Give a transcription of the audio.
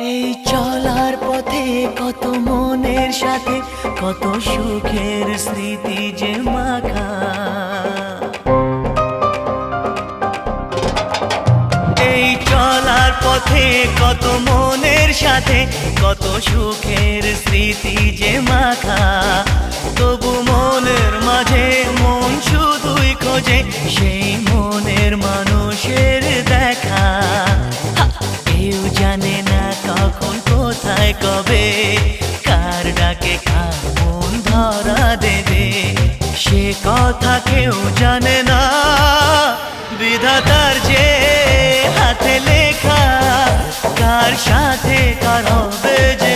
এই চলার পথে কত মনের সাথে কত সুখের স্মৃতি যে মাখা। এই চলার পথে কত মনের সাথে কত সুখের স্মৃতি যে মাখা। তবু মনের মাঝে মন শুধুই খোঁজে সেই মনের মানুষের দেখা। কেউ জানে না কখন কোথায় কবে কার ডাকে কার মন ধরা দেবে, সে কথা কেউ জানে না। বিধাতার যে হাতে লেখা কার সাথে কার হবে যে